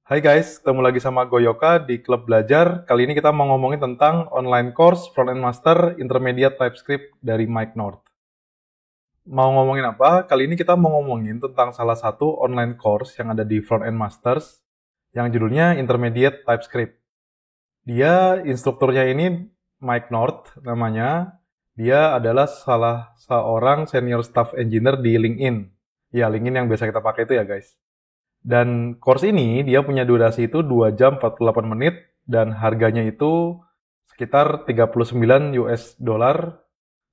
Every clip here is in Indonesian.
Hai guys, ketemu lagi sama Goyoka di Klub Belajar. Kali ini kita mau ngomongin tentang online course Front-End Master Intermediate TypeScript dari Mike North. Mau ngomongin apa? Kali ini kita mau ngomongin tentang salah satu online course yang ada di Front-End Masters yang judulnya Intermediate TypeScript. Dia instrukturnya ini Mike North namanya. Dia adalah salah seorang senior staff engineer di LinkedIn. Ya, LinkedIn yang biasa kita pakai itu ya guys. Dan course ini dia punya durasi itu 2 jam 48 menit dan harganya itu sekitar 39 US dollar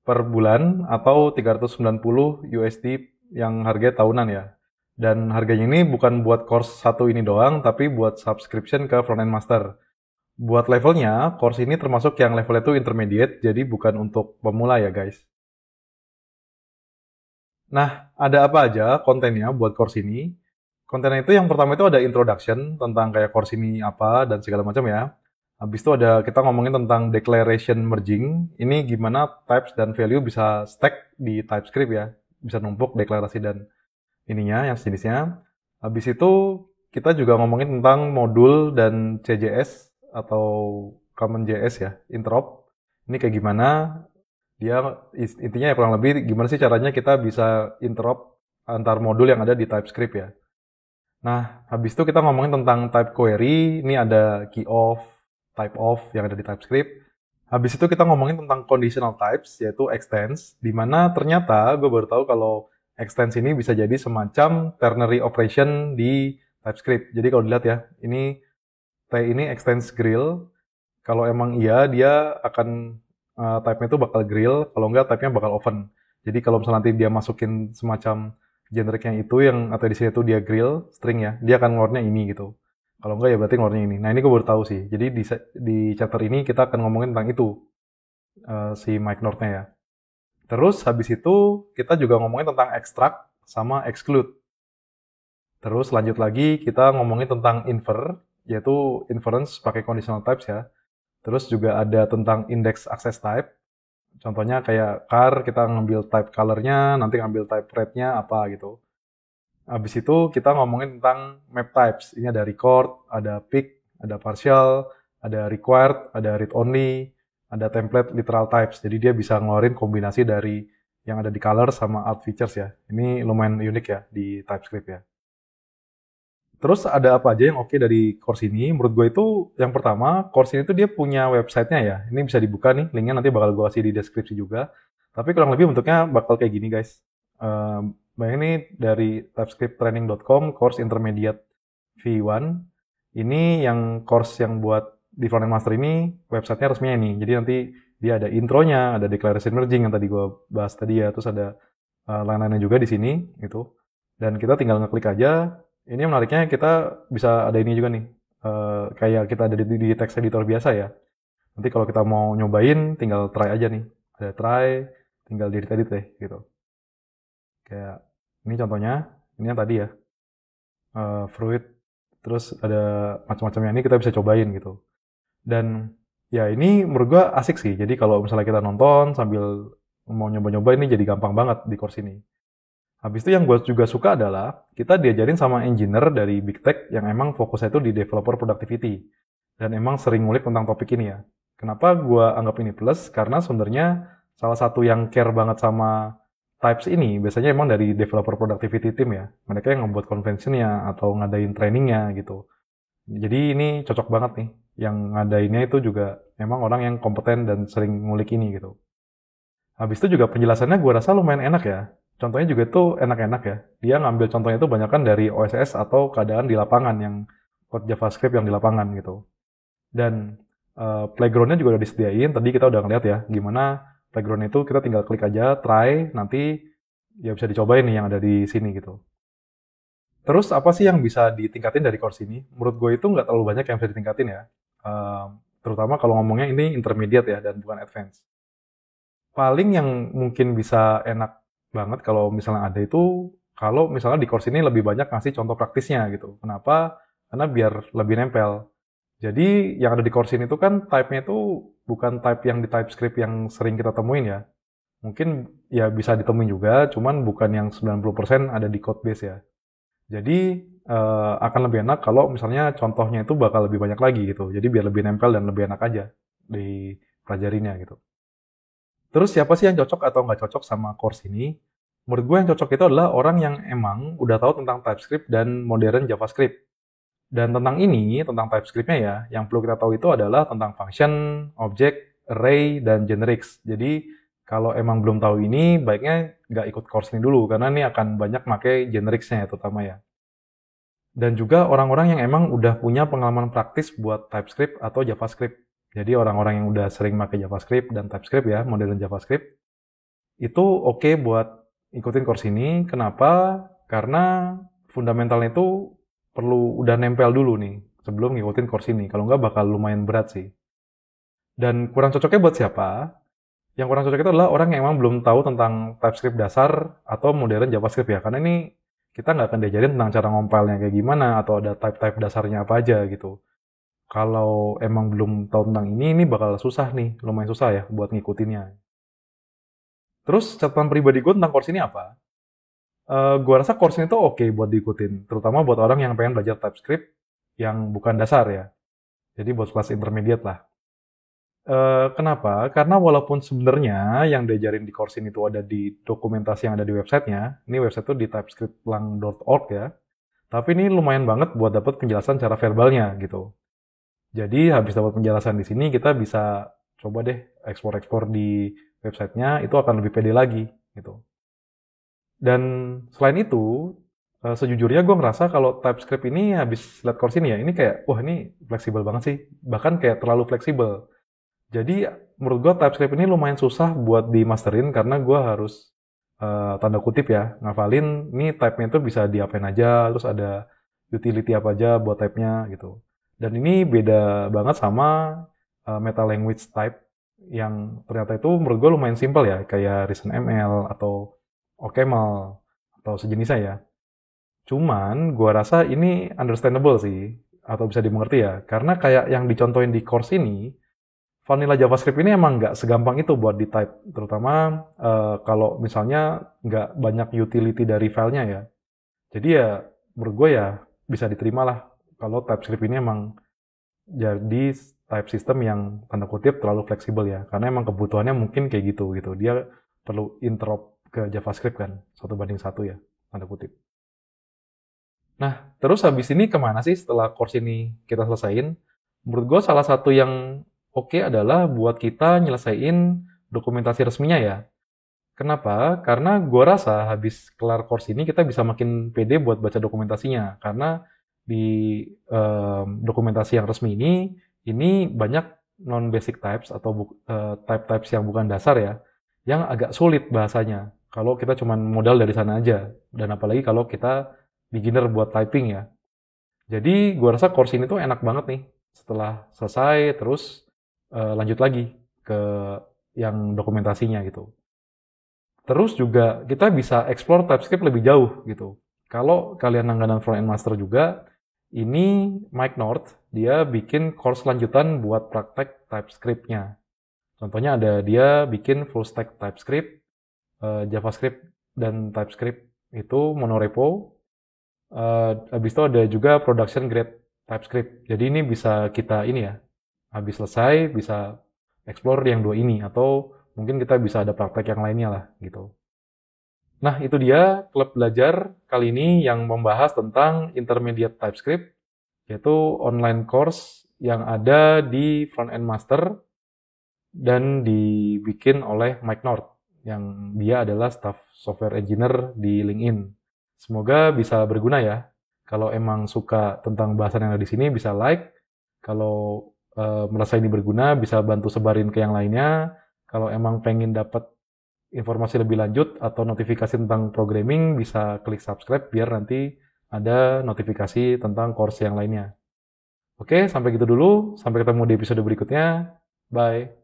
per bulan atau 390 USD yang harga tahunan ya. Dan harganya ini bukan buat course satu ini doang, tapi buat subscription ke Frontend Master. Buat levelnya, course ini termasuk yang levelnya itu intermediate, jadi bukan untuk pemula ya guys. Nah, ada apa aja kontennya buat course ini? Kontennya itu yang pertama itu ada introduction tentang kayak course ini apa dan segala macam ya. Habis itu ada kita ngomongin tentang declaration merging. Ini gimana types dan value bisa stack di TypeScript ya. Bisa numpuk deklarasi dan ininya yang sejenisnya. Habis itu kita juga ngomongin tentang modul dan CJS atau CommonJS ya, interop. Ini kayak gimana dia intinya ya kurang lebih gimana sih caranya kita bisa interop antar modul yang ada di TypeScript ya. Nah, habis itu kita ngomongin tentang type query. Ini ada key of, type of yang ada di TypeScript. Habis itu kita ngomongin tentang conditional types, yaitu extends, di mana ternyata gue baru tahu kalau extends ini bisa jadi semacam ternary operation di TypeScript. Jadi kalau dilihat ya, ini T ini extends grill. Kalau emang iya, dia akan type-nya itu bakal grill, kalau enggak type-nya bakal open. Jadi kalau misalnya nanti dia masukin semacam generiknya itu yang atau di sini itu dia grill string ya, dia akan ngeluarnya ini gitu. Kalau enggak ya berarti ngeluarnya ini. Nah, ini gue baru tahu sih. Jadi di chapter ini kita akan ngomongin tentang itu si Mike North-nya ya. Terus habis itu kita juga ngomongin tentang extract sama exclude. Terus lanjut lagi kita ngomongin tentang infer, yaitu inference pakai conditional types ya. Terus juga ada tentang index access type. Contohnya kayak car, kita ngambil type color-nya, nanti ngambil type rate-nya apa gitu. Habis itu kita ngomongin tentang map types. Ini ada record, ada pick, ada partial, ada required, ada read only, ada template literal types. Jadi dia bisa ngeluarin kombinasi dari yang ada di color sama alt features ya. Ini lumayan unik ya di TypeScript ya. Terus ada apa aja yang oke dari course ini? Menurut gue itu yang pertama, course ini tuh dia punya websitenya ya. Ini bisa dibuka nih, linknya nanti bakal gue kasih di deskripsi juga. Tapi kurang lebih bentuknya bakal kayak gini guys. Bayangin nih dari typescripttraining.com, course intermediate V1. Ini yang course yang buat di Frontend Master ini, websitenya resminya ini. Jadi nanti dia ada intronya, ada declaration merging yang tadi gue bahas tadi ya. Terus ada lain-lainnya juga di sini gitu. Dan kita tinggal ngeklik aja. Ini yang menariknya kita bisa ada ini juga nih. Kayak kita ada di text editor biasa ya. Nanti kalau kita mau nyobain tinggal try aja nih. Ada try, tinggal di edit deh gitu. Kayak ini contohnya, ini yang tadi ya. Fruit, terus ada macam-macamnya ini kita bisa cobain gitu. Dan ya ini menurut gua asik sih. Jadi kalau misalnya kita nonton sambil mau nyoba-nyoba ini jadi gampang banget di course ini. Habis itu yang gue juga suka adalah kita diajarin sama engineer dari Big Tech yang emang fokusnya itu di developer productivity. Dan emang sering ngulik tentang topik ini ya. Kenapa gue anggap ini plus? Karena sebenarnya salah satu yang care banget sama types ini biasanya emang dari developer productivity team ya. Mereka yang membuat conventionnya atau ngadain trainingnya gitu. Jadi ini cocok banget nih. Yang ngadainnya itu juga emang orang yang kompeten dan sering ngulik ini gitu. Habis itu juga penjelasannya gue rasa lumayan enak ya. Contohnya juga itu enak-enak ya. Dia ngambil contohnya itu banyak kan dari OSS atau keadaan di lapangan yang code JavaScript yang di lapangan gitu. Dan playgroundnya juga udah disediain. Tadi kita udah ngeliat ya gimana playground itu kita tinggal klik aja, try, nanti ya bisa dicobain nih yang ada di sini gitu. Terus apa sih yang bisa ditingkatin dari course ini? Menurut gue itu nggak terlalu banyak yang bisa ditingkatin ya. Terutama kalau ngomongnya ini intermediate ya dan bukan advance. Paling yang mungkin bisa enak banget kalau misalnya ada itu, kalau misalnya di course ini lebih banyak ngasih contoh praktisnya gitu. Kenapa? Karena biar lebih nempel. Jadi yang ada di course ini tuh kan type-nya itu bukan type yang di TypeScript yang sering kita temuin ya. Mungkin ya bisa ditemuin juga, cuman bukan yang 90% ada di code base ya. Jadi akan lebih enak kalau misalnya contohnya itu bakal lebih banyak lagi gitu. Jadi biar lebih nempel dan lebih enak aja dipelajarinya gitu. Terus siapa sih yang cocok atau nggak cocok sama course ini? Menurut gue yang cocok itu adalah orang yang emang udah tahu tentang TypeScript dan modern JavaScript. Dan tentang ini, tentang TypeScript-nya ya, yang perlu kita tahu itu adalah tentang function, object, array, dan generics. Jadi, kalau emang belum tahu ini, baiknya nggak ikut course ini dulu, karena ini akan banyak pakai generics-nya ya, terutama ya. Dan juga orang-orang yang emang udah punya pengalaman praktis buat TypeScript atau JavaScript. Jadi orang-orang yang udah sering pakai JavaScript dan TypeScript ya, modern JavaScript, itu oke buat ikutin course ini. Kenapa? Karena fundamentalnya itu perlu udah nempel dulu nih sebelum ngikutin course ini. Kalau nggak bakal lumayan berat sih. Dan kurang cocoknya buat siapa? Yang kurang cocok itu adalah orang yang emang belum tahu tentang TypeScript dasar atau modern JavaScript ya. Karena ini kita nggak akan diajarin tentang cara ngompilnya kayak gimana atau ada type-type dasarnya apa aja gitu. Kalau emang belum tahu tentang ini bakal susah nih, lumayan susah ya buat ngikutinnya. Terus catatan pribadi gue tentang course ini apa? Gue rasa course ini tuh oke buat diikutin, terutama buat orang yang pengen belajar TypeScript yang bukan dasar ya. Jadi buat kelas intermediate lah. Kenapa? Karena walaupun sebenarnya yang diajarin di course ini tuh ada di dokumentasi yang ada di websitenya, ini website tuh di typescriptlang.org ya, tapi ini lumayan banget buat dapat penjelasan cara verbalnya gitu. Jadi habis dapat penjelasan di sini, kita bisa coba deh ekspor-ekspor di websitenya, itu akan lebih pede lagi gitu. Dan selain itu, sejujurnya gue ngerasa kalau TypeScript ini habis lihat course ini ya, ini kayak, wah ini fleksibel banget sih. Bahkan kayak terlalu fleksibel. Jadi menurut gue TypeScript ini lumayan susah buat dimasterin karena gue harus tanda kutip ya, ngafalin ini type-nya itu bisa diapain aja, terus ada utility apa aja buat type-nya gitu. Dan ini beda banget sama meta language type yang ternyata itu menurut gue lumayan simpel ya, kayak ReasonML atau OCaml atau sejenisnya ya. Cuman gua rasa ini understandable sih atau bisa dimengerti ya, karena kayak yang dicontohin di course ini, vanilla JavaScript ini emang nggak segampang itu buat di type, terutama kalau misalnya nggak banyak utility dari filenya ya. Jadi ya menurut gue ya bisa diterima lah kalau TypeScript ini emang jadi type system yang tanda kutip terlalu fleksibel ya, karena emang kebutuhannya mungkin kayak gitu gitu. Dia perlu interop ke JavaScript kan, 1:1 ya, tanda kutip. Nah, terus habis ini kemana sih setelah course ini kita selesaiin? Menurut gue salah satu yang oke adalah buat kita nyelesain dokumentasi resminya ya. Kenapa? Karena gue rasa habis kelar course ini kita bisa makin pede buat baca dokumentasinya. Karena di dokumentasi yang resmi ini banyak non-basic types atau type-types yang bukan dasar ya, yang agak sulit bahasanya. Kalau kita cuma modal dari sana aja. Dan apalagi kalau kita beginner buat typing ya. Jadi gue rasa course ini tuh enak banget nih. Setelah selesai terus lanjut lagi ke yang dokumentasinya gitu. Terus juga kita bisa explore TypeScript lebih jauh gitu. Kalau kalian langganan Frontend Master juga, ini Mike North, dia bikin course lanjutan buat praktek TypeScript-nya. Contohnya ada dia bikin full stack TypeScript, JavaScript dan TypeScript itu monorepo. Habis itu ada juga production grade TypeScript. Jadi ini bisa kita ini ya, habis selesai bisa explore yang dua ini atau mungkin kita bisa ada praktek yang lainnya lah gitu. Nah, itu dia klub belajar kali ini yang membahas tentang intermediate TypeScript, yaitu online course yang ada di Frontend Master dan dibikin oleh Mike North, yang dia adalah staff software engineer di LinkedIn. Semoga bisa berguna ya. Kalau emang suka tentang bahasan yang ada di sini, bisa like. Kalau merasa ini berguna, bisa bantu sebarin ke yang lainnya. Kalau emang pengen dapat informasi lebih lanjut atau notifikasi tentang programming, bisa klik subscribe biar nanti ada notifikasi tentang course yang lainnya. Oke, sampai gitu dulu. Sampai ketemu di episode berikutnya. Bye.